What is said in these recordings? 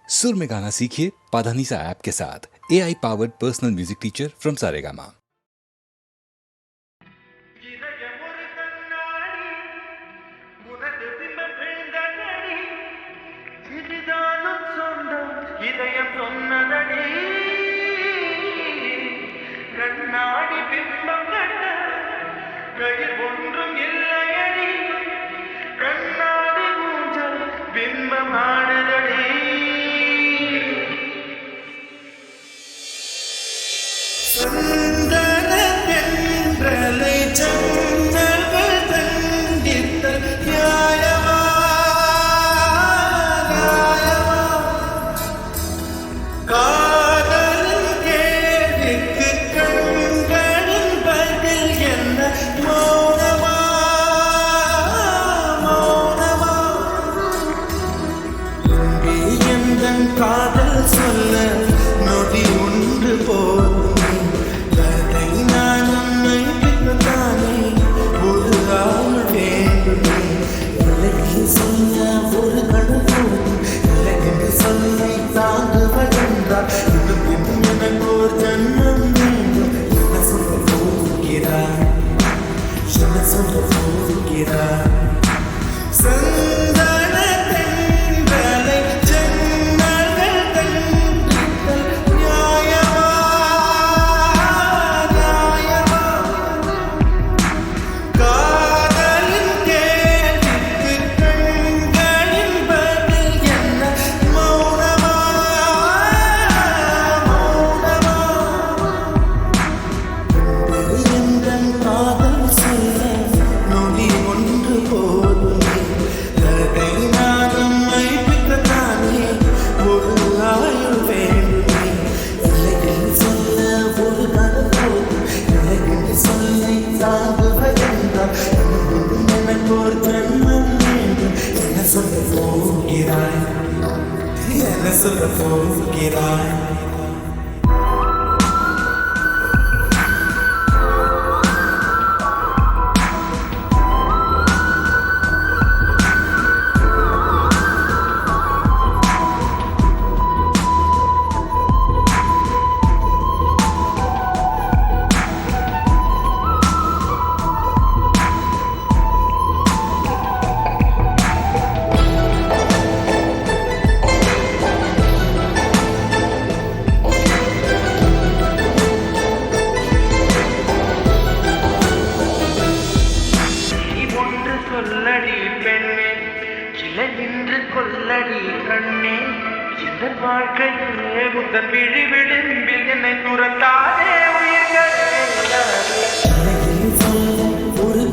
सुर में गाना सीखिए पाधानीसा ऐप के साथ। AI powered personal music teacher from Saregama. கண்ணாடி பிம்பம் கண்ட கையில் ஒன்றும் இல்லையடி கண்ணாடி ஊஞ்சல் பிம்பம் ஆடுதடி சந்தன தென்றலை சந்தர்கள் தண்டித்த நியாயமா நியாயமா காதலின் கேள்விக்கு கண்களின் பதில் என்ன மௌனமா மௌனமா எந்தன் காதல் சொல்ல நொடி ஒன்று போதும் கதை நான் உன்னை பின்பற்றானே ஒரு ஆள் வேண்டுமே எனக்கு சொல்ல ஒரு கணம் போதும் எனக்கு சொல்லை தாங்குவதென்றால் இன்னும் இன்னும் எனக்கு ஒரு ஜன்மம் வேண்டும் என்ன சொல்ல போகிறாய் என்ன சொல்ல போகிறாய் சந்தன தென்றலை ஜன்னல்கள் கண்டித்தல் நியாயமா நியாயமா காதலின் கேள்விக்கு கண்களின் பதில் என்ன மௌனமா மௌனமா எந்தன் காதல் சொல்ல நொடி ஒன்று போதுமே கதை நானும் மைப்பிக்கத்தானே ஒரு ஆயுள் வேண்டுமே இல்லைன்னு சொல்ல ஒரு கதை போதும் இல்லைன்னு சொல்லை தாங்குவதென்றால் இன்னும் எனக்கு ஒரு ஜன்மம் வேண்டும் என்ன சொல்ல போகிறாய் என்ன சொல்ல போகிறாய் ஒன்று சொல்லடி பெண்ணே சில நின்று கொல்லடி கண்ணே இந்த வாழ்க்கையிலே உந்தன் விழி விளிம்பில் என்னை துரத்தாதே உயிர்களே ஒரு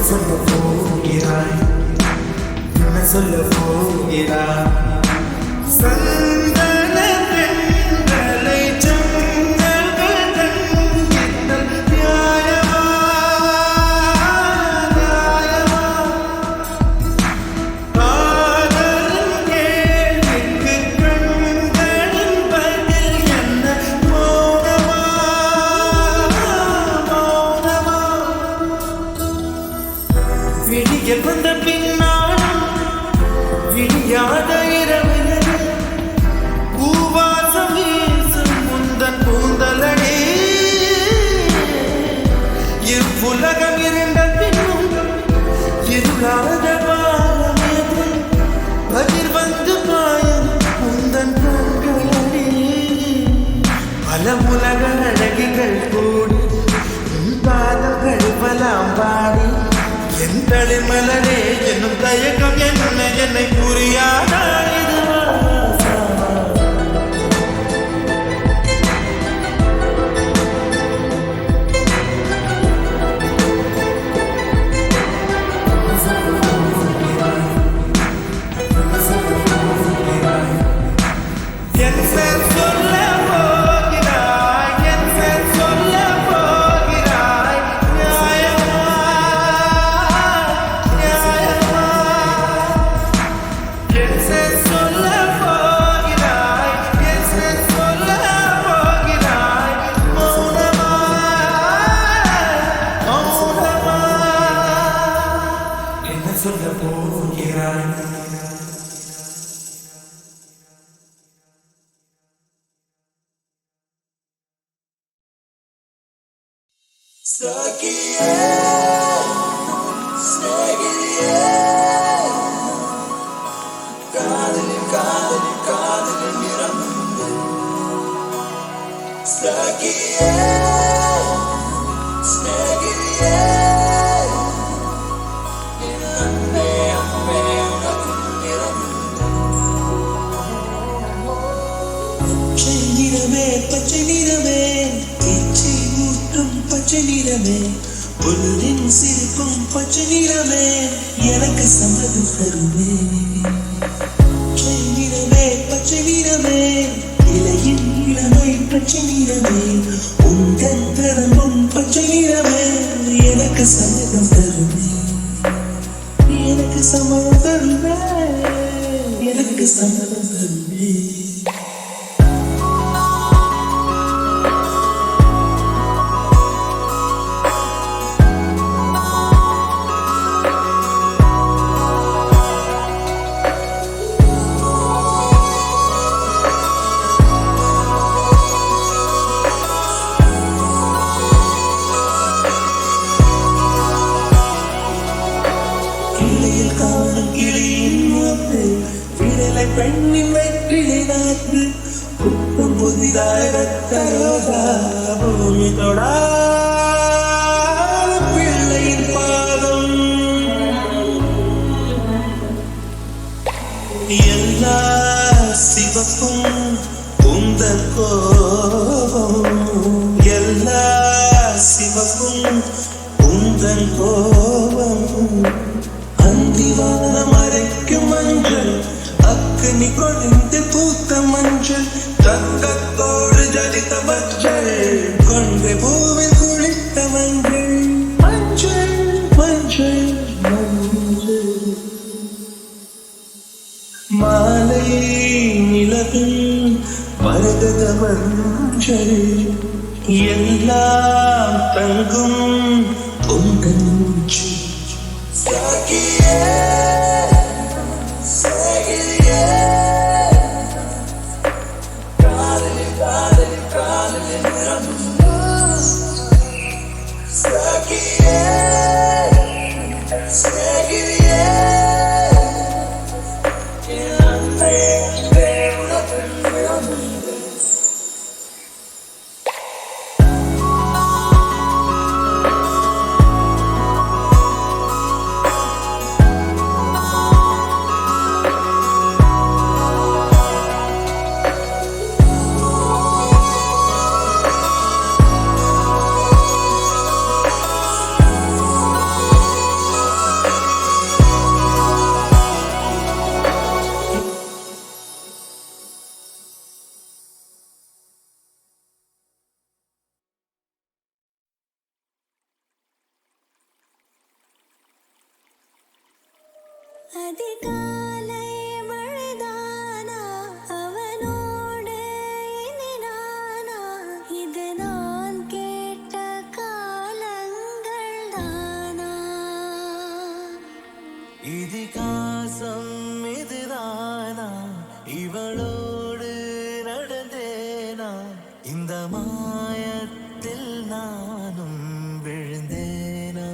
சொல்ல போகிறாய் என்ன சொல்ல போகிறாய் சந்தன தென்றலை ஜன்னல்கள் கண்டித்தல் நியாயமா நியாயமா காதலின் கேள்விக்கு கண்களின் பதில் என்ன மௌனமா மௌனமா விடியல் வந்த பின்னாலும் விடியாத இரவிலே பூவாசம் வீசும் முந்தன் பூந்தலடி இவ்வுலகம் இருந்த பின்னும் இருளாத பாலமேது பதிர் வந்து பாயும் முந்தன் கண்களடி பல உலக அழகிகள் கூடி பாதங்கள் பலாம் பாடி என் தளிர்மலரே என்னும் தயக்கம் என்னை புரியாதா இதுவா நியாயமா நியாயமா சொல்ல போகிறாள். பச்சை நிறமே பேச்சை ஊற்றும் பச்சை நிறமே பொருளின் சிரிப்பும் பச்சை நிறமே எனக்கு சம்மதம் தருமே. பச்சை நிறமே பச்சை நிறமே இலையின் இளமை பச்சை நிறமே உங்கள் தரமும் பச்சை நிறமே எனக்கு சம்மதம் தருமே. எனக்கு சம்மதம் தருமே. எனக்கு சம்மதம் தருமே. பெண்ணின் வெற்றிலை நாட்டு புத்தம் புதிதாக தரோதா பூமி தொடா பிள்ளையின் பாதம் எல்லா சிவப்பும் உந்தன் கோபம் எல்லா சிவப்பும் உந்தன் கோபம் அந்திவான மறைக்கும் மஞ்சள் அக்னி கொழுந்து பூத்த மஞ்சள் தங்கத்தோடு ஜலித்த மஞ்சள் கொண்டு பூவில் குளித்த மஞ்சள் மஞ்சள் மஞ்சள் மஞ்சள் மாலை நிலவில் மரகத மஞ்சள் எல்லாம் தங்கும் பொங்கல் மூச்சு சாகியே அதிகாலை மழைதானா அவனோடு இனி நானா இது நான் கேட்ட காலங்கள் தானா இதிகாசம் இதுதானா இவளோடு நடந்தேனா இந்த மாயத்தில் நானும் விழுந்தேனா.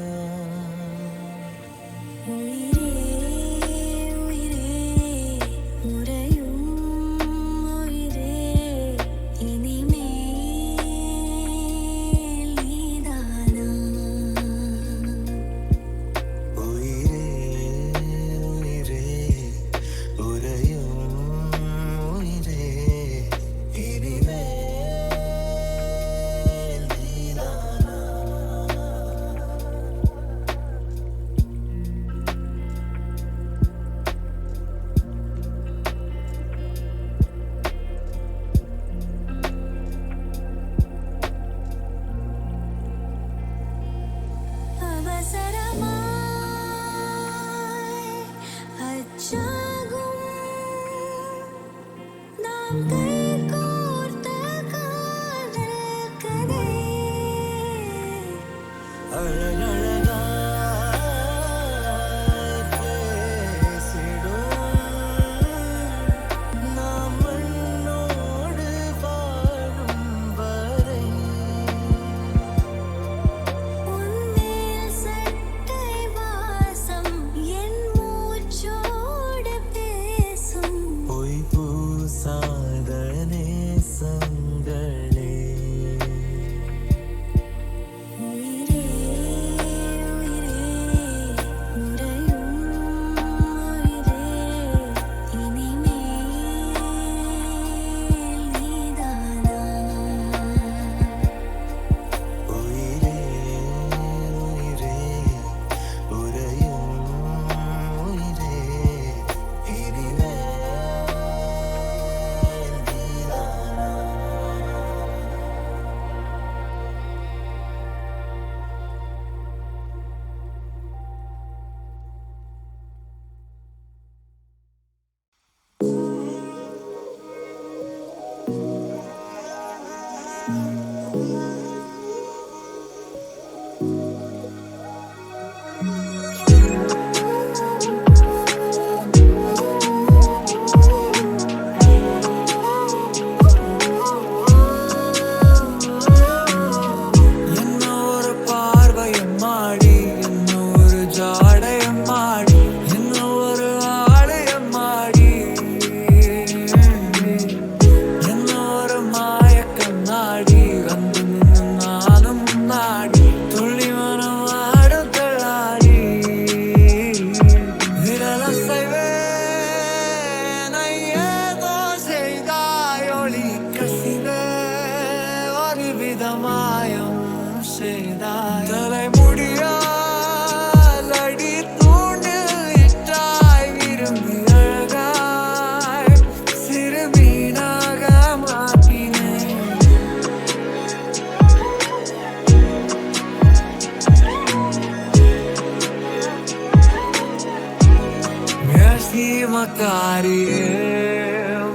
சீமக்காரியே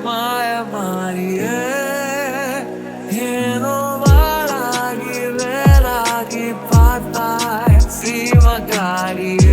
மாயமாரியே ஏனோ வாழாகி வேலாகி பார்த்தாய் சீமக்காரியே